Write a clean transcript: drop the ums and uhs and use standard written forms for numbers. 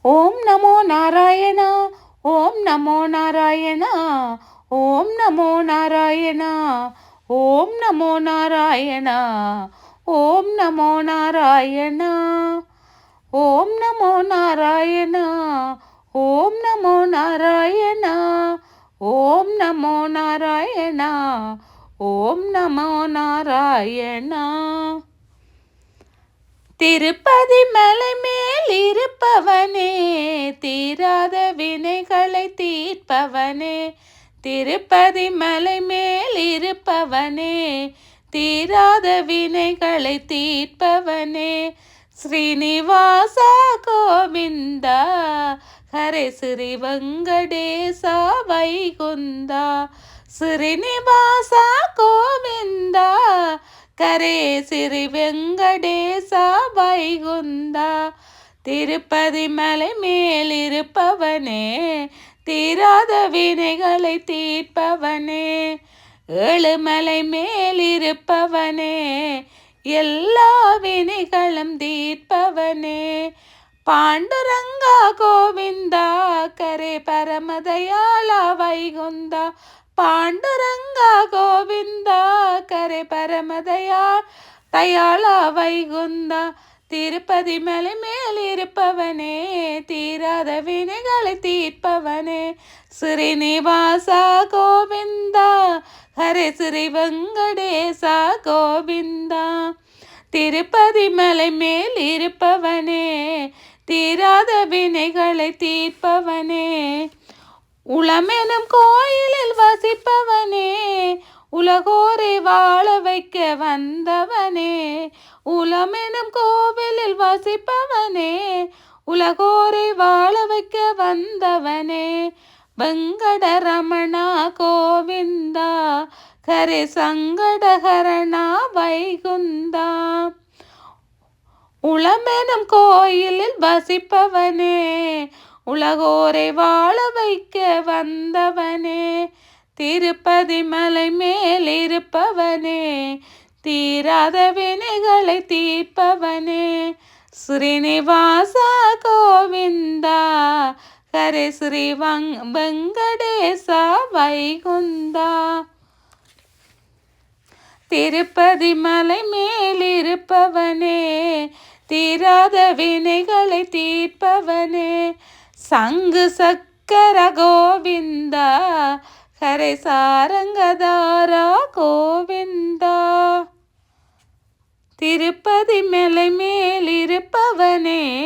ஓம் நமோ நாராயணா. ஓம் நமோ நாராயணா. ஓம் நமோ நாராயணா. ஓம் நமோ நாராயணா. ஓம் நமோ நாராயணா. ஓம் நமோ நாராயணா. ஓம் நமோ நாராயணா. ஓம் நமோ நாராயணா. ஓம் நமோ நாராயணா. திருப்பதி மலை மேல் இருப்பவனே, தீராத வினைகளை தீர்ப்பவனே. திருப்பதி மலை மேல் இருப்பவனே, தீராத வினைகளை தீர்ப்பவனே. ஸ்ரீனிவாசா கோவிந்தா, ஹரே ஸ்ரீ வெங்கடேசா வைகுந்தா. ஸ்ரீனிவாசா கோவிந்தா, கரே ஸ்ரீ வெங்கடேசா வைகுந்தா. திருப்பதி மலை மேல் இருப்பவனே, தீராத வினைகளை தீர்ப்பவனே. ஏழுமலை மேல் இருப்பவனே, எல்லா வினைகளும் தீர்ப்பவனே. பாண்டுரங்கா கோவிந்தா, கரே பரமதயாளா வைகுந்தா. பாண்டுரங்கா கோவிந்தா, கரே தயாளா வைகுந்தா. திருப்பதி மலை மேல் இருப்பவனே, தீராத வினைகளை தீர்ப்பவனே. ஸ்ரீனிவாசா கோவிந்தா, ஹரே ஸ்ரீ வெங்கடேசா கோவிந்தா. திருப்பதி மலை மேல் இருப்பவனே, தீராத வினைகளை தீர்ப்பவனே. உளமெனும் கோயிலில் வசிப்பவனே, உலகோரை வாழ வைக்க வந்தவனே. உளமெனும் கோவிலில் வசிப்பவனே, உலகோரை வாழ வைக்க வந்தவனே. வெங்கடரமணா கோவிந்தா, கரே சங்கடஹரணா வைகுந்தா. உளமெனும் கோயிலில் வசிப்பவனே, உலகோரை வாழ வைக்க வந்தவனே. திருப்பதி மலை மேல் இருப்பவனே, தீராத வினைகளை தீர்ப்பவனே. ஸ்ரீனிவாசா கோவிந்தா, ஹரே ஸ்ரீ வெங்கடேசா வைகுந்தா. திருப்பதி மலை மேல் இருப்பவனே, தீராத வினைகளை தீர்ப்பவனே. சங்கு சக்கர கோவிந்தா, ஹரே சாரங்கதாரா கோவிந்தா. திருப்பதி மலை மேல் இருப்பவனே,